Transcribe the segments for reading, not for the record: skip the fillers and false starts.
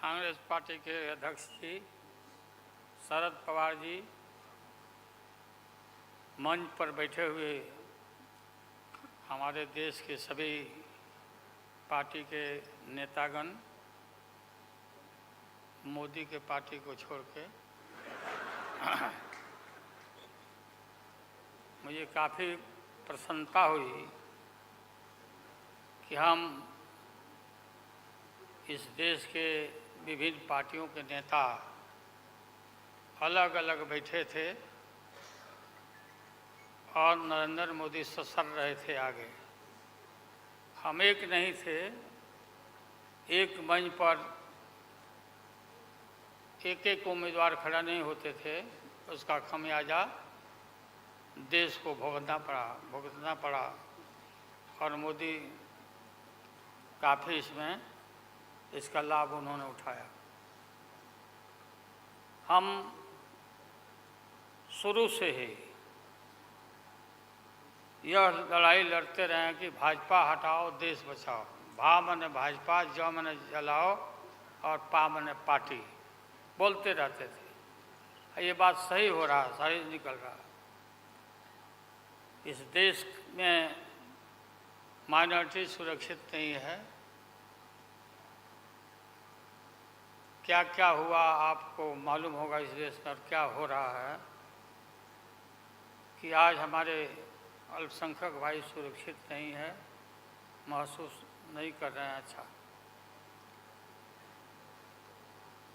Congress party के अध्यक्ष जी शरद पवार जी मंच पर बैठे हुए हमारे देश के सभी पार्टी के नेतागण मोदी के पार्टी को छोड़ के मुझे काफ़ी प्रसन्नता हुई कि हम इस देश के विभिन्न पार्टियों के नेता अलग अलग बैठे थे और नरेंद्र मोदी ससर रहे थे आगे। हम एक नहीं थे, एक मंच पर एक एक उम्मीदवार खड़ा नहीं होते थे। उसका खमियाजा देश को भुगतना पड़ा और मोदी काफ़ी इसका लाभ उन्होंने उठाया। हम शुरू से ही यह लड़ाई लड़ते रहे कि भाजपा हटाओ देश बचाओ। भा मने भाजपा, ज मने जलाओ और पा मने पार्टी बोलते रहते थे। ये बात सही हो रहा, सही निकल रहा। इस देश में माइनॉरिटी सुरक्षित नहीं है। क्या क्या हुआ आपको मालूम होगा इस देश में, क्या हो रहा है कि आज हमारे अल्पसंख्यक भाई सुरक्षित नहीं है, महसूस नहीं कर रहे हैं। अच्छा,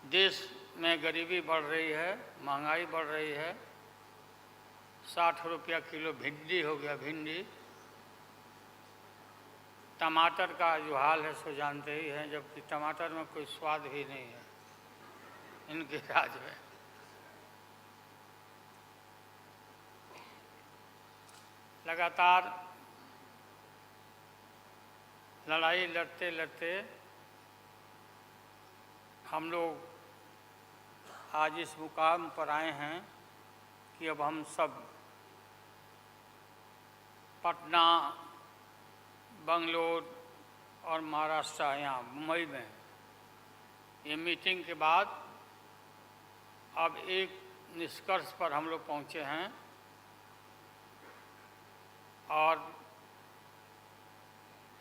देश में गरीबी बढ़ रही है, महंगाई बढ़ रही है। 60 रुपया किलो भिंडी हो गया। भिंडी, टमाटर का जो हाल है सो जानते ही हैं, जबकि टमाटर में कोई स्वाद भी नहीं है इनके राज में। लगातार लड़ाई लड़ते लड़ते हम लोग आज इस मुकाम पर आए हैं कि अब हम सब पटना, बंगलोर और महाराष्ट्र, यहाँ मुंबई में ये मीटिंग के बाद अब एक निष्कर्ष पर हम लोग पहुँचे हैं और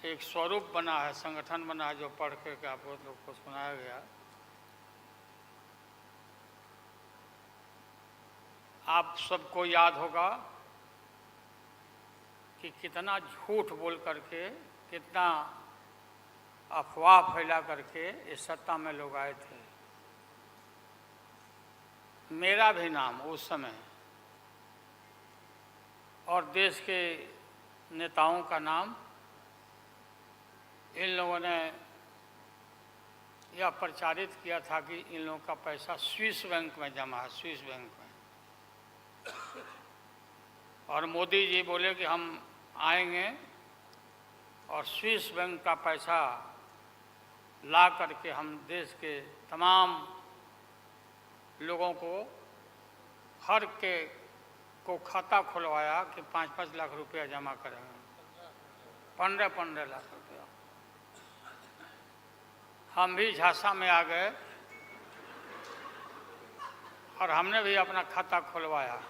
एक स्वरूप बना है, संगठन बना है, जो पढ़ करके आप लोग को सुनाया गया। आप सबको याद होगा कि कितना झूठ बोल करके, कितना अफवाह फैला करके इस सत्ता में लोग आए थे। मेरा भी नाम उस समय और देश के नेताओं का नाम इन लोगों ने यह प्रचारित किया था कि इन लोगों का पैसा स्विस बैंक में जमा है, स्विस बैंक में। और मोदी जी बोले कि हम आएंगे और स्विस बैंक का पैसा ला करके हम देश के तमाम लोगों को, हर के को खाता खुलवाया कि 5-5 लाख रुपया जमा करेंगे। 15-15 लाख रुपया। हम भी झांसा में आ गए और हमने भी अपना खाता खुलवाया।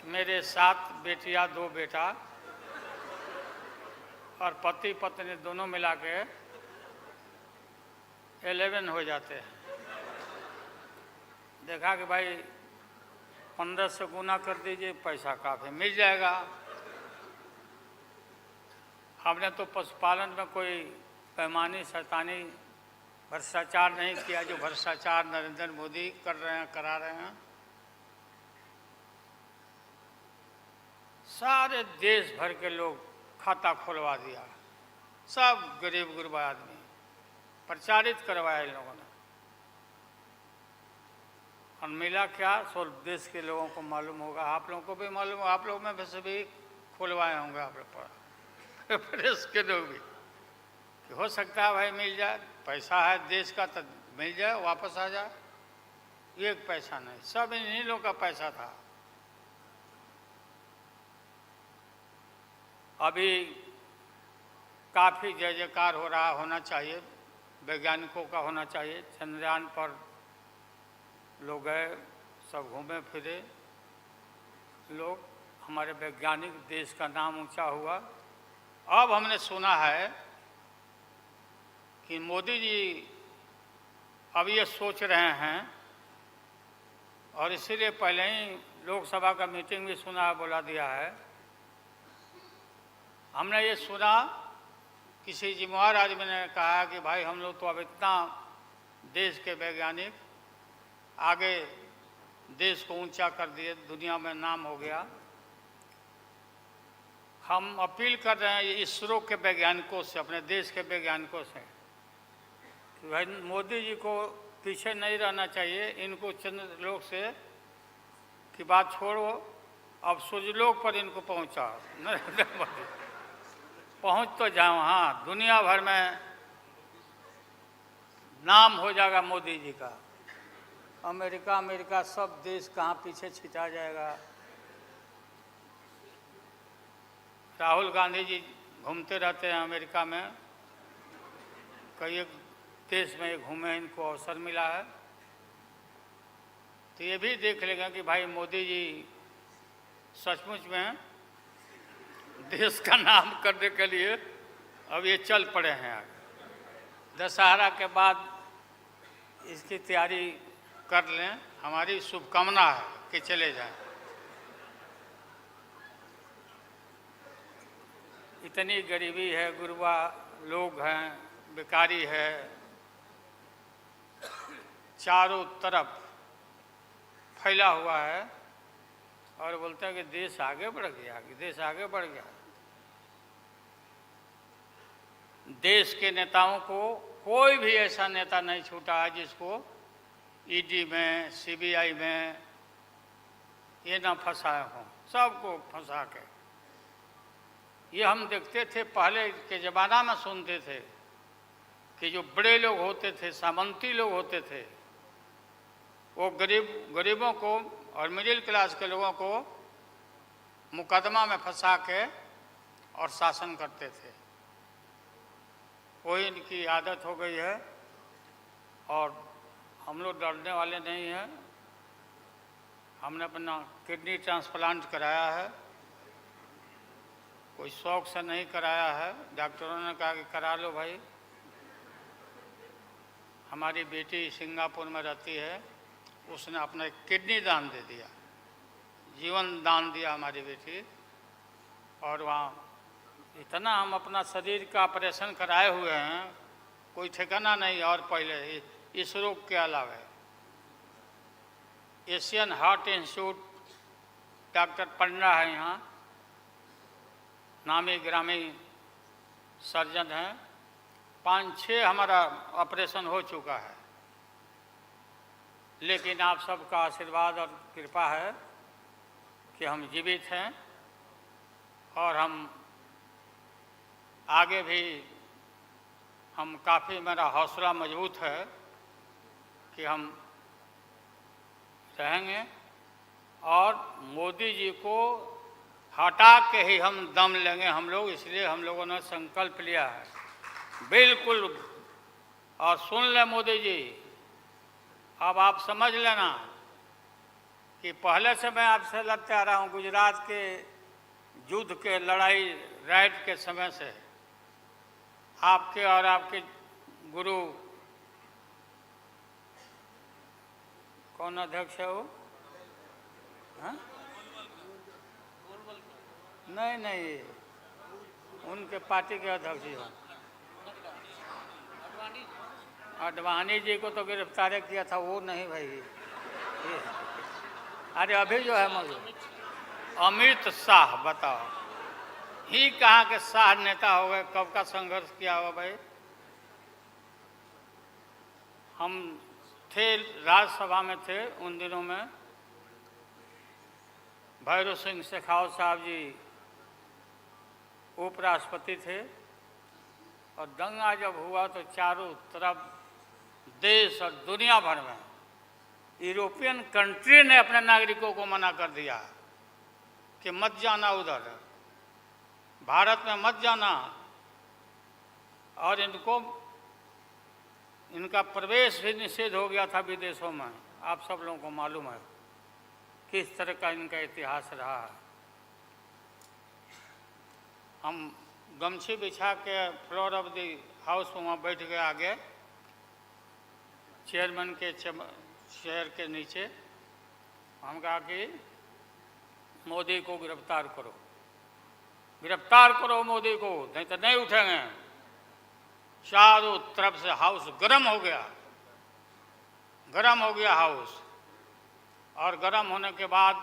मेरे 7 बेटियां, 2 बेटा और पति पत्नी दोनों मिला के 11 हो जाते हैं। देखा कि भाई 15 से गुना कर दीजिए, पैसा काफ़ी मिल जाएगा। हमने तो पशुपालन में कोई पैमानी शैतानी भ्रष्टाचार नहीं किया, जो भ्रष्टाचार नरेंद्र मोदी कर रहे हैं, करा रहे हैं। सारे देश भर के लोग खाता खुलवा दिया, सब गरीब गुरबा आदमी प्रचारित करवाया इन लोगों ने। और मिला क्या, सो देश के लोगों को मालूम होगा, आप लोगों को भी मालूम होगा, आप लोग में वैसे भी खुलवाए होंगे आप लोग पर, प्रेस के लोग भी, कि हो सकता है भाई मिल जाए, पैसा है देश का तो मिल जाए, वापस आ जाए। एक पैसा नहीं, सब इन्हीं लोगों का पैसा था। अभी काफ़ी जय जयकार हो रहा होना चाहिए, वैज्ञानिकों का होना चाहिए। चंद्रयान पर लोग गए, सब घूमे फिरे लोग, हमारे वैज्ञानिक, देश का नाम ऊंचा हुआ। अब हमने सुना है कि मोदी जी अब ये सोच रहे हैं, और इसीलिए पहले ही लोकसभा का मीटिंग भी सुना, बुला दिया है। हमने ये सुना, किसी जिम्मेवार आदमी ने कहा कि भाई हम लोग तो अब इतना देश के वैज्ञानिक आगे देश को ऊंचा कर दिए, दुनिया में नाम हो गया। हम अपील कर रहे हैं इसरो के वैज्ञानिकों से, अपने देश के वैज्ञानिकों से, कि भाई मोदी जी को पीछे नहीं रहना चाहिए। इनको चंद्रलोक से की बात छोड़ो, अब सूर्यलोक पर इनको पहुंचा नरेंद्र मोदी, पहुंच तो जाओ। हाँ, दुनिया भर में नाम हो जाएगा मोदी जी का। अमेरिका सब देश कहाँ पीछे छिटा जाएगा। राहुल गांधी जी घूमते रहते हैं अमेरिका में, कई एक देश में घूमे, इनको अवसर मिला है। तो ये भी देख लेंगे कि भाई मोदी जी सचमुच में देश का नाम करने के लिए अब ये चल पड़े हैं आगे। दशहरा के बाद इसकी तैयारी कर लें, हमारी शुभकामना है कि चले जाएं। इतनी गरीबी है, गुरबा लोग हैं, बेकारी है, चारों तरफ फैला हुआ है, और बोलते हैं कि देश आगे बढ़ गया, देश आगे बढ़ गया। देश के नेताओं को कोई भी ऐसा नेता नहीं छूटा है जिसको ईडी में, सीबीआई में ये ना फंसाए हों, सबको फंसा के। ये हम देखते थे पहले के ज़माना में, सुनते थे कि जो बड़े लोग होते थे, सामंती लोग होते थे, वो गरीबों को और मिडिल क्लास के लोगों को मुकदमा में फंसा के और शासन करते थे। वही इनकी आदत हो गई है, और हम लोग डरने वाले नहीं हैं। हमने अपना किडनी ट्रांसप्लांट कराया है, कोई शौक से नहीं कराया है। डॉक्टरों ने कहा कि करा लो भाई। हमारी बेटी सिंगापुर में रहती है, उसने अपना किडनी दान दे दिया, जीवन दान दिया हमारी बेटी। और वहाँ इतना हम अपना शरीर का ऑपरेशन कराए हुए हैं, कोई ठिकाना नहीं। और पहले इस रोग के अलावा एशियन हार्ट इंस्टीट्यूट, डॉक्टर पंडा है यहाँ, नामी ग्रामी सर्जन हैं, 5-6 हमारा ऑपरेशन हो चुका है। लेकिन आप सबका आशीर्वाद और कृपा है कि हम जीवित हैं, और हम आगे भी हम काफ़ी, मेरा हौसला मजबूत है कि हम रहेंगे, और मोदी जी को हटा के ही हम दम लेंगे हम लोग। इसलिए हम लोगों ने संकल्प लिया है, बिल्कुल। और सुन ले मोदी जी, अब आप समझ लेना कि पहले से मैं आपसे लड़ते आ रहा हूँ, गुजरात के युद्ध के लड़ाई राइट के समय से। आपके और आपके गुरु, कौन अध्यक्ष है वो? हाँ? नहीं, उनके पार्टी के अध्यक्ष जी हैं। अडवाणी जी को तो गिरफ्तार किया था, वो नहीं भाई। अरे अभी जो है मौजूद अमित शाह, बताओ, ही कहाँ के शाह नेता हो गए? कब का संघर्ष किया हुआ भाई। हम थे, राज्यसभा में थे उन दिनों में, भैरव सिंह शेखावत साहब जी उपराष्ट्रपति थे, और दंगा जब हुआ तो चारों तरफ देश और दुनिया भर में यूरोपियन कंट्री ने अपने नागरिकों को मना कर दिया कि मत जाना उधर, भारत में मत जाना, और इनका प्रवेश भी निषेध हो गया था विदेशों में। आप सब लोगों को मालूम है किस तरह का इनका इतिहास रहा है। हम गमछी बिछा के फ्लोर ऑफ द हाउस में वहाँ बैठ गए आगे चेयरमैन के चेयर के नीचे। हम कहा कि मोदी को गिरफ्तार करो, गिरफ्तार करो मोदी को, नहीं तो नहीं उठेंगे। चारों तरफ से हाउस गर्म हो गया, गर्म हो गया हाउस। और गर्म होने के बाद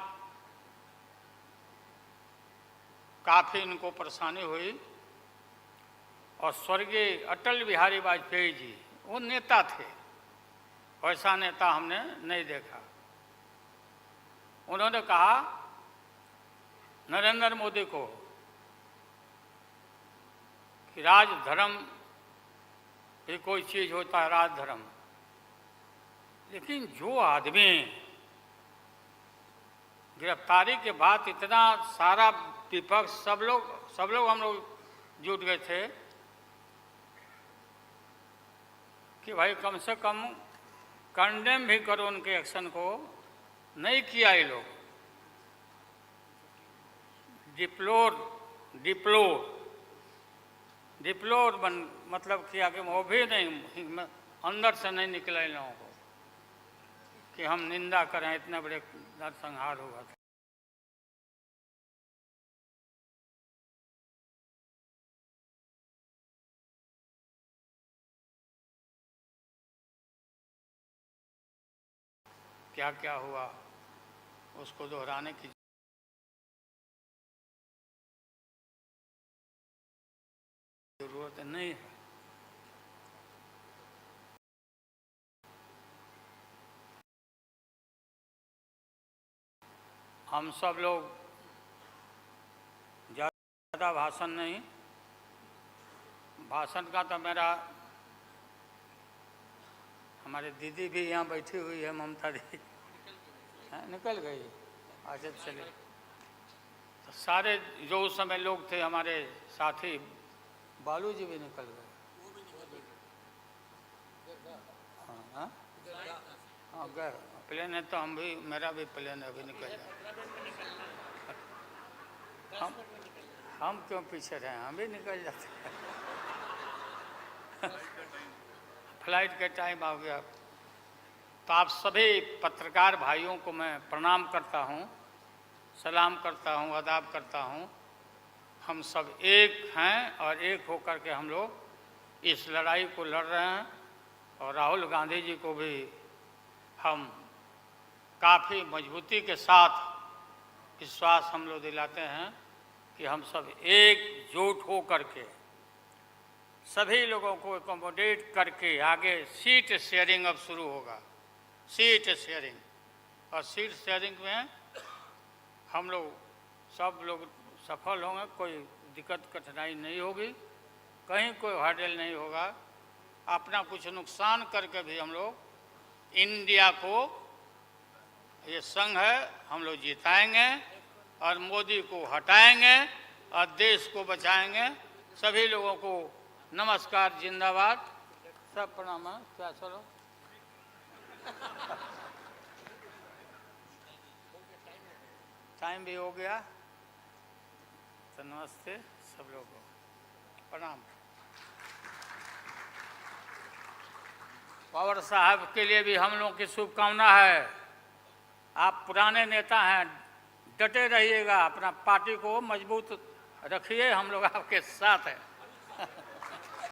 काफ़ी इनको परेशानी हुई। और स्वर्गीय अटल बिहारी वाजपेयी जी वो नेता थे, वैसा नेता हमने नहीं देखा। उन्होंने कहा नरेंद्र मोदी को कि राजधर्म भी कोई चीज़ होता है, राजधर्म। लेकिन जो आदमी गिरफ्तारी के बाद इतना सारा विपक्ष सब लोग हम लोग जुट गए थे कि भाई कम से कम कंडेम भी करो उनके एक्शन को। नहीं किया ये लोग। डिप्लोर मतलब किया कि वो भी नहीं, अंदर से नहीं निकला इन लोगों को कि हम निंदा करें, इतने बड़े नरसंहार हुआ था। क्या क्या हुआ उसको दोहराने की जरूरत नहीं है। हम सब लोग ज़्यादा भाषण नहीं, भाषण का तो मेरा, हमारे दीदी भी यहाँ बैठी हुई है, ममता दीदी निकल गई। अच्छा चले, तो सारे जो उस समय लोग थे हमारे साथी, बालू जी भी निकल गए। हाँ हाँ गए, प्लेन है तो हम भी, मेरा भी प्लेन अभी निकल जाए। हम क्यों पीछे रहे, हम भी निकल जाते फ्लाइट का टाइम आ गया। तो आप सभी पत्रकार भाइयों को मैं प्रणाम करता हूँ, सलाम करता हूँ, आदाब करता हूँ। हम सब एक हैं और एक होकर के हम लोग इस लड़ाई को लड़ रहे हैं। और राहुल गांधी जी को भी हम काफ़ी मजबूती के साथ विश्वास हम लोग दिलाते हैं कि हम सब एकजुट हो करके सभी लोगों को एकोमोडेट करके आगे सीट शेयरिंग अब शुरू होगा। सीट शेयरिंग, और सीट शेयरिंग में हम लोग सब लोग सफल होंगे, कोई दिक्कत कठिनाई नहीं होगी, कहीं कोई हर्डल नहीं होगा। अपना कुछ नुकसान करके भी हम लोग इंडिया को, ये संघ है, हम लोग जिताएंगे और मोदी को हटाएंगे और देश को बचाएंगे। सभी लोगों को नमस्कार, जिंदाबाद, सब प्रणाम। क्या चलो टाइम भी हो गया, तो नमस्ते सब लोगों को, प्रणाम। पवार साहब के लिए भी हम लोगों की शुभकामना है। आप पुराने नेता हैं, डटे रहिएगा, अपना पार्टी को मजबूत रखिए, हम लोग आपके साथ हैं।